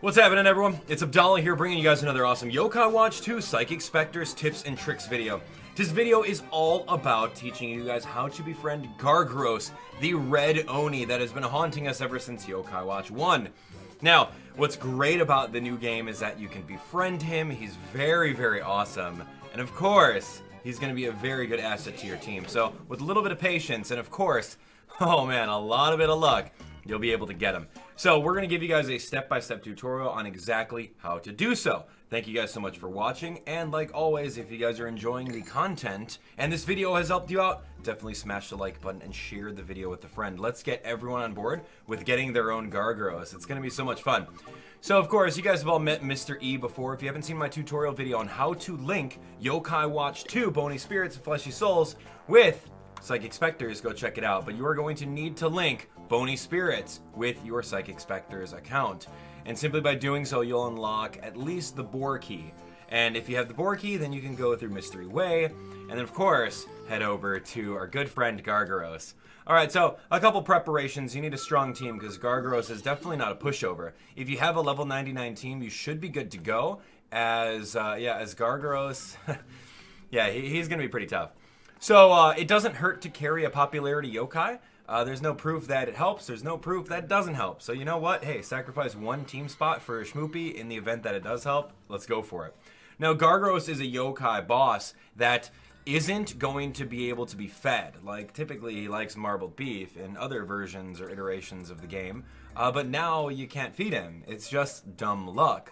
What's happening, everyone? It's Abdallah here, bringing you guys another awesome Yokai Watch 2 Psychic Specters tips and tricks video. This video is all about teaching you guys how to befriend Gargaros, the red Oni that has been haunting us ever since Yokai Watch 1. Now, what's great about the new game is that you can befriend him. He's very, very awesome. And of course, he's going to be a very good asset to your team. So, with a little bit of patience and of course, oh man, a lot of bit of luck, you'll be able to get him. So we're going to give you guys a step-by-step tutorial on exactly how to do so. Thank you guys so much for watching, and like always, if you guys are enjoying the content and this video has helped you out, definitely smash the like button and share the video with a friend. Let's get everyone on board with getting their own Gargaros. It's going to be so much fun. So of course, you guys have all met Mr. E before. If you haven't seen my tutorial video on how to link Yokai Watch 2 Bony Spirits and Fleshy Souls with Psychic Specters, go check it out. But you are going to need to link Bony Spirits with your Psychic Specters account. And simply by doing so, you'll unlock at least the Boar Key. And if you have the Boar Key, then you can go through Mystery Way. And then, of course, head over to our good friend Gargaros. Alright, so a couple preparations. You need a strong team because Gargaros is definitely not a pushover. If you have a level 99 team, you should be good to go. As Gargaros, yeah, he's going to be pretty tough. So it doesn't hurt to carry a popularity yokai. There's no proof that it helps. There's no proof that it doesn't help. So you know what? Hey, sacrifice one team spot for a Schmoopy in the event that it does help. Let's go for it. Now, Gargaros is a yokai boss that isn't going to be able to be fed. Like, typically he likes marbled beef in other versions or iterations of the game. But now you can't feed him. It's just dumb luck.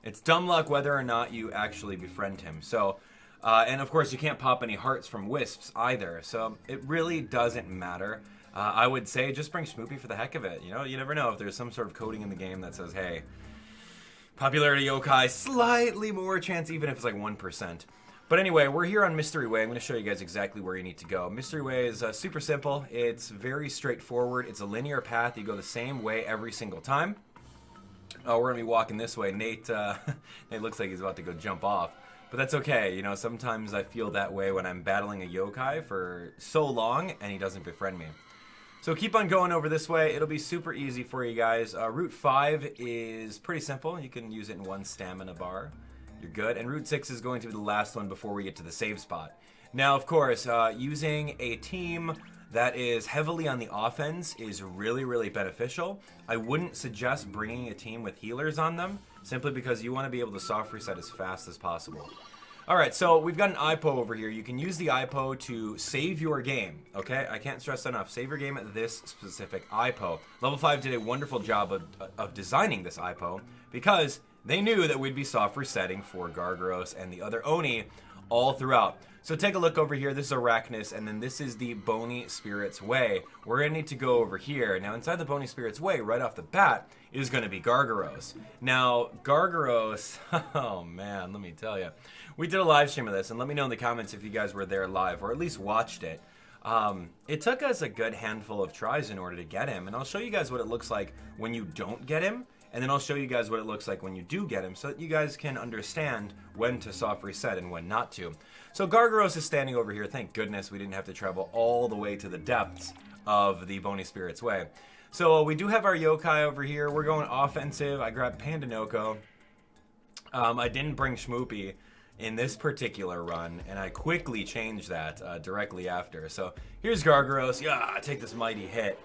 It's dumb luck whether or not you actually befriend him. So... and of course, you can't pop any hearts from wisps either, so it really doesn't matter. I would say just bring Schmoopy for the heck of it. You know, you never know if there's some sort of coding in the game that says, hey, popularity yokai, slightly more chance, even if it's like 1%. But anyway, we're here on Mystery Way. I'm going to show you guys exactly where you need to go. Mystery Way is super simple. It's very straightforward. It's a linear path. You go the same way every single time. Oh, we're going to be walking this way. Nate, Nate looks like he's about to go jump off. But that's okay, you know, sometimes I feel that way when I'm battling a yokai for so long and he doesn't befriend me. So keep on going over this way. It'll be super easy for you guys. Route 5 is pretty simple. You can use it in one stamina bar. You're good. And Route 6 is going to be the last one before we get to the save spot. Now, of course, using a team that is heavily on the offense is really, really beneficial. I wouldn't suggest bringing a team with healers on them, simply because you want to be able to soft reset as fast as possible. Alright, so we've got an IPO over here. You can use the IPO to save your game, okay? I can't stress that enough. Save your game at this specific IPO. Level 5 did a wonderful job of designing this IPO because they knew that we'd be soft resetting for Gargaros and the other Oni all throughout. So take a look over here. This is Arachnus, and then this is the Bony Spirits Way. We're going to need to go over here. Now, inside the Bony Spirits Way, right off the bat, is going to be Gargaros. Now, Gargaros, oh man, let me tell you. We did a live stream of this, and let me know in the comments if you guys were there live, or at least watched it. It took us a good handful of tries in order to get him, and I'll show you guys what it looks like when you don't get him. And then I'll show you guys what it looks like when you do get him so that you guys can understand when to soft reset and when not to. So Gargaros is standing over here. Thank goodness we didn't have to travel all the way to the depths of the Bony Spirits Way. So we do have our yokai over here. We're going offensive. I grabbed Pandanoko. I didn't bring Schmoopy in this particular run, and I quickly changed that directly after. So here's Gargaros. Yeah, take this mighty hit.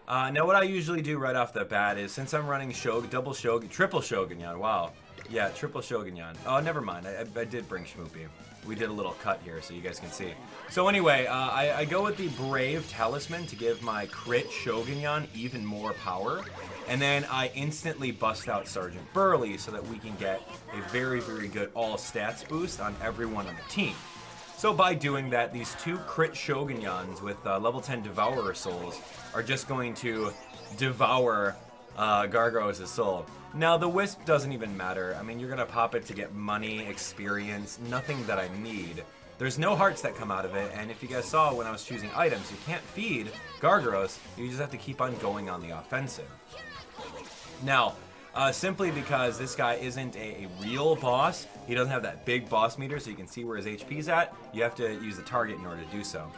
Now what I usually do right off the bat is, since I'm running triple Shogunyan, wow. Yeah, triple Shogunyan. Oh, never mind, I did bring Schmoopy. We did a little cut here so you guys can see. So anyway, I go with the Brave Talisman to give my crit Shogunyan even more power. And then I instantly bust out Sergeant Burley so that we can get a very, very good all stats boost on everyone on the team. So by doing that, these two crit Shogunyans with level 10 Devourer Souls are just going to devour Gargaros' soul. Now, the Wisp doesn't even matter. I mean, you're going to pop it to get money, experience, nothing that I need. There's no hearts that come out of it, and if you guys saw when I was choosing items, you can't feed Gargaros, you just have to keep on going on the offensive. Now, simply because this guy isn't a real boss, he doesn't have that big boss meter so you can see where his HP's at, you have to use the target in order to do so.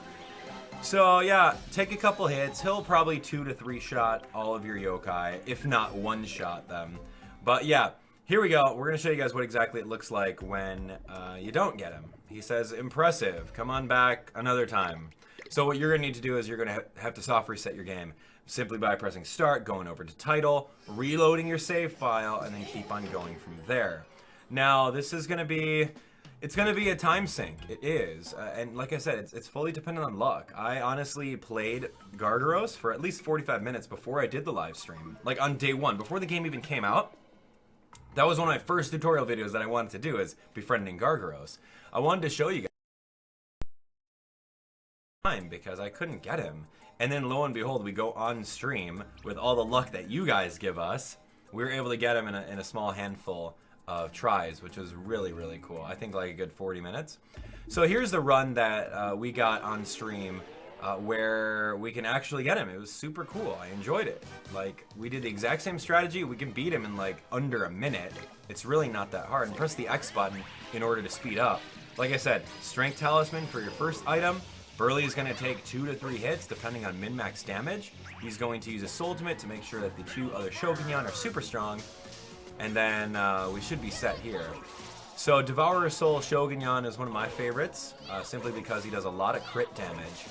So yeah, take a couple hits, he'll probably 2 to 3 shot all of your yokai, if not one shot them. But yeah, here we go. We're going to show you guys what exactly it looks like when you don't get him. He says, impressive. Come on back another time. So what you're going to need to do is you're going to have to soft reset your game simply by pressing start, going over to title, reloading your save file, and then keep on going from there. Now, this is going to be... It's going to be a time sink. It is. And like I said, it's fully dependent on luck. I honestly played Gargaros for at least 45 minutes before I did the live stream. Like on day one, before the game even came out. That was one of my first tutorial videos that I wanted to do, is Befriending Gargaros. I wanted to show you guys because I couldn't get him. And then lo and behold, we go on stream with all the luck that you guys give us. We were able to get him in a small handful of tries, which was really, really cool. I think like a good 40 minutes. So here's the run that we got on stream where we can actually get him. It was super cool. I enjoyed it. Like, we did the exact same strategy. We can beat him in like under a minute. It's really not that hard. And press the X button in order to speed up. Like I said, Strength Talisman for your first item. Burly is going to take 2 to 3 hits depending on min-max damage. He's going to use his ultimate to make sure that the 2 other Shogunyan are super strong. And then we should be set here. So Devourer Soul Shogunyan is one of my favorites, simply because he does a lot of crit damage.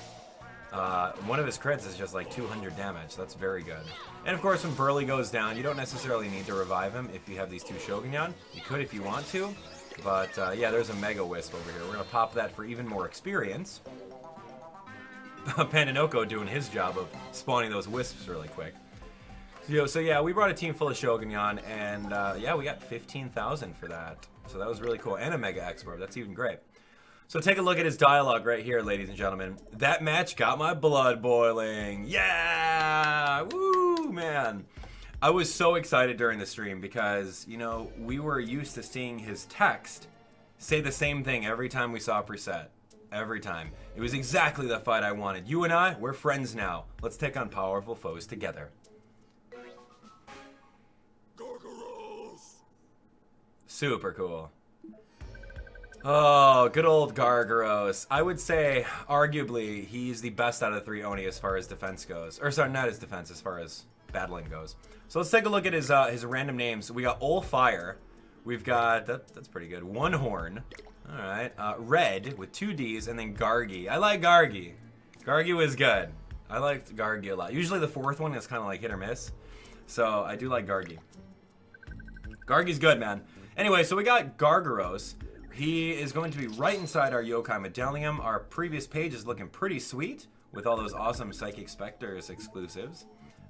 One of his crits is just like 200 damage. That's very good. And of course, when Burly goes down, you don't necessarily need to revive him if you have these 2 Shogunyan. You could if you want to. But yeah, there's a Mega Wisp over here. We're going to pop that for even more experience. Pandinoko doing his job of spawning those wisps really quick. So yeah, we brought a team full of Shogunyan, and yeah, we got 15,000 for that. So that was really cool, and a Mega Export. That's even great. So take a look at his dialogue right here, ladies and gentlemen. That match got my blood boiling. Yeah! Woo, man. I was so excited during the stream because, you know, we were used to seeing his text say the same thing every time we saw preset. Every time. It was exactly the fight I wanted. You and I, we're friends now. Let's take on powerful foes together. Super cool. Oh, good old Gargaros. I would say, arguably, he's the best out of the 3 Oni as far as defense goes. Or sorry, not his defense, as far as battling goes. So let's take a look at his random names. We got Ol Fire. We've got, that's pretty good, One Horn. Alright, Red with 2 Ds, and then Gargi. I like Gargi. Gargi was good. I liked Gargi a lot. Usually the 4th one is kind of like hit or miss. So I do like Gargi. Gargi's good, man. Anyway, so we got Gargaros. He is going to be right inside our Yokai Medallion. Our previous page is looking pretty sweet with all those awesome Psychic Specters exclusives,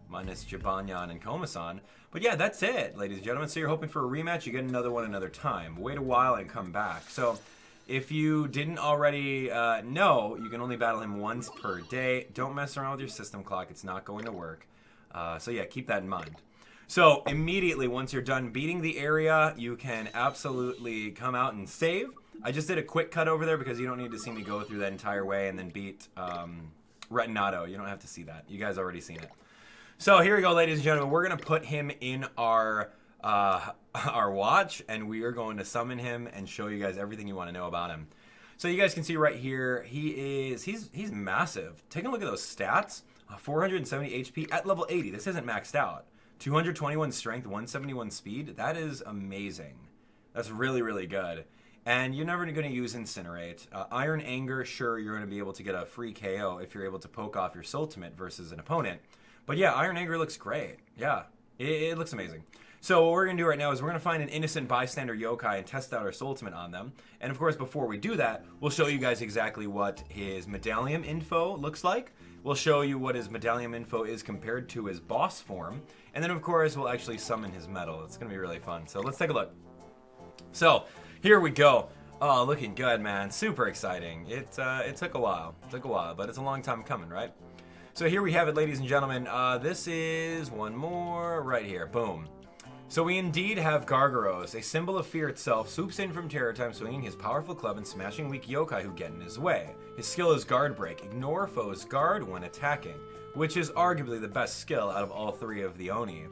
minus Jibanyan and Komasan. But yeah, that's it, ladies and gentlemen. So you're hoping for a rematch, you get another one another time. Wait a while and come back. So if you didn't already know, you can only battle him once per day. Don't mess around with your system clock. It's not going to work. So yeah, keep that in mind. So immediately once you're done beating the area, you can absolutely come out and save. I just did a quick cut over there because you don't need to see me go through that entire way and then beat Retinato. You don't have to see that. You guys already seen it. So here we go, ladies and gentlemen. We're going to put him in our watch, and we are going to summon him and show you guys everything you want to know about him. So you guys can see right here, he's massive. Take a look at those stats. 470 HP at level 80. This isn't maxed out. 221 strength, 171 speed. That is amazing. That's really, really good. And you're never going to use Incinerate. Iron Anger, sure, you're going to be able to get a free KO if you're able to poke off your Ultimate versus an opponent. But yeah, Iron Anger looks great. Yeah, it looks amazing. So what we're going to do right now is we're going to find an innocent bystander yokai and test out our Ultimate on them. And of course, before we do that, we'll show you guys exactly what his medallion info looks like. We'll show you what his medallion info is compared to his boss form. And then, of course, we'll actually summon his medal. It's going to be really fun. So let's take a look. So here we go. Oh, looking good, man. Super exciting. It took a while. It took a while, but it's a long time coming, right? So here we have it, ladies and gentlemen. This is one more right here. Boom. So we indeed have Gargaros, a symbol of fear itself, swoops in from terror time, swinging his powerful club and smashing weak yokai who get in his way. His skill is Guard Break, ignore foe's guard when attacking, which is arguably the best skill out of all 3 of the Oni.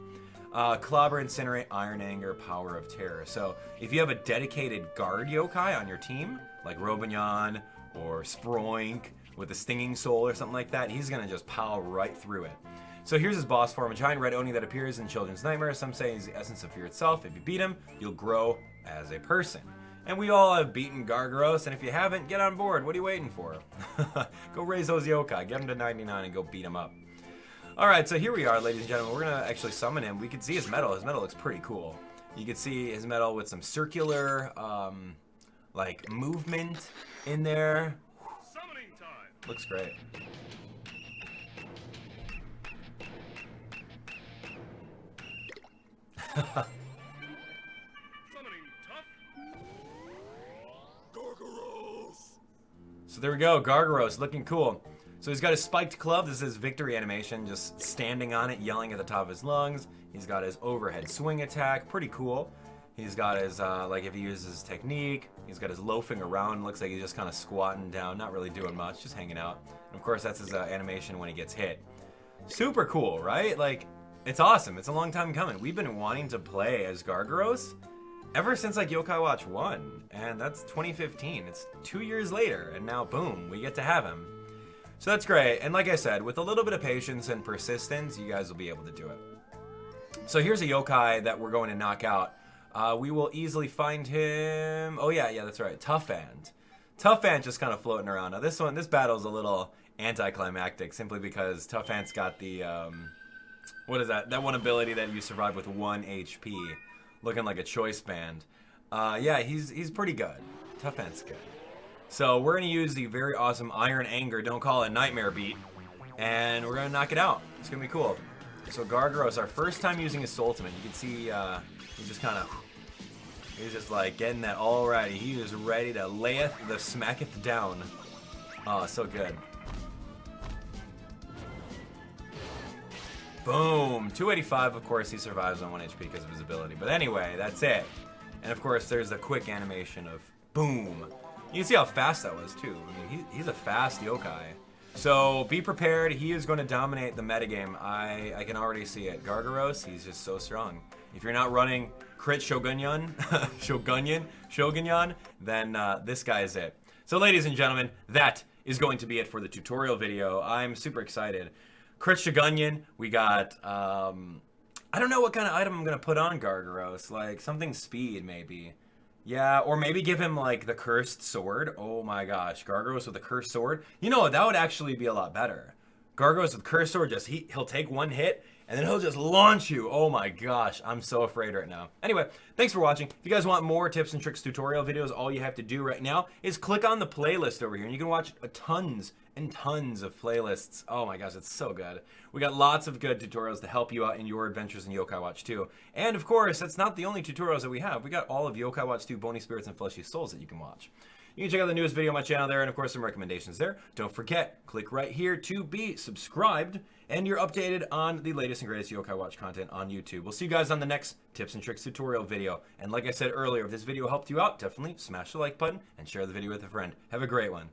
Clobber, Incinerate, Iron Anger, Power of Terror. So if you have a dedicated guard yokai on your team, like Robinyan or Sproink with a Stinging Soul or something like that, he's going to just power right through it. So here's his boss form, a giant red Oni that appears in children's nightmares. Some say he's the essence of fear itself. If you beat him, you'll grow as a person. And we all have beaten Gargaros, and if you haven't, get on board. What are you waiting for? Go raise those yokai, get them to 99 and go beat them up. Alright, so here we are, ladies and gentlemen. We're going to actually summon him. We can see his medal. His medal looks pretty cool. You can see his medal with some circular, like, movement in there. Summoning time. Looks great. Summoning tough. Gargaros. So there we go, Gargaros, looking cool. So he's got his spiked club. This is his victory animation, just standing on it, yelling at the top of his lungs. He's got his overhead swing attack, pretty cool. He's got his, like if he uses his technique, he's got his loafing around. Looks like he's just kind of squatting down, not really doing much, just hanging out. And of course, that's his animation when he gets hit. Super cool, right? Like, it's awesome. It's a long time coming. We've been wanting to play as Gargaros ever since like Yokai Watch 1, and that's 2015. It's 2 years later, and now boom, we get to have him. So that's great, and like I said, with a little bit of patience and persistence, you guys will be able to do it. So here's a yokai that we're going to knock out. We will easily find him. Oh yeah, that's right. Tough Ant. Tough Ant just kind of floating around. Now this battle's a little anticlimactic, simply because Tough Ant's got the what is that? That one ability that you survive with 1 HP, looking like a choice band. Yeah, he's pretty good. Tough Ant's good. So we're going to use the very awesome Iron Anger, don't call it Nightmare beat, and we're going to knock it out. It's going to be cool. So Gargaros, our first time using his ultimate. You can see he's just kind of, he's just like getting that all ready. He is ready to layeth the smacketh down. Oh, so good. Boom! 285, of course, he survives on 1 HP because of his ability. But anyway, that's it. And of course, there's the quick animation of boom. You can see how fast that was, too. I mean, he's a fast yokai. So be prepared. He is going to dominate the metagame. I can already see it. Gargaros, he's just so strong. If you're not running crit Shogunyan, Shogunyan, then this guy is it. So ladies and gentlemen, that is going to be it for the tutorial video. I'm super excited. Crit Shogunyan, we got, I don't know what kind of item I'm going to put on Gargaros. Like, something speed, maybe. Yeah, or maybe give him, like, the Cursed Sword. Oh my gosh, Gargaros with the Cursed Sword. You know what, that would actually be a lot better. Gargaros with Cursed Sword, just he'll take 1 hit, and then he'll just launch you. Oh my gosh, I'm so afraid right now. Anyway, thanks for watching. If you guys want more tips and tricks tutorial videos, all you have to do right now is click on the playlist over here, and you can watch tons and tons of playlists. Oh my gosh, it's so good. We got lots of good tutorials to help you out in your adventures in Yokai Watch 2. And of course, that's not the only tutorials that we have. We got all of Yokai Watch 2 Bony Spirits and Fleshy Souls that you can watch. You can check out the newest video on my channel there, and of course some recommendations there. Don't forget, click right here to be subscribed, and you're updated on the latest and greatest Yokai Watch content on YouTube. We'll see you guys on the next tips and tricks tutorial video. And like I said earlier, if this video helped you out, definitely smash the like button and share the video with a friend. Have a great one.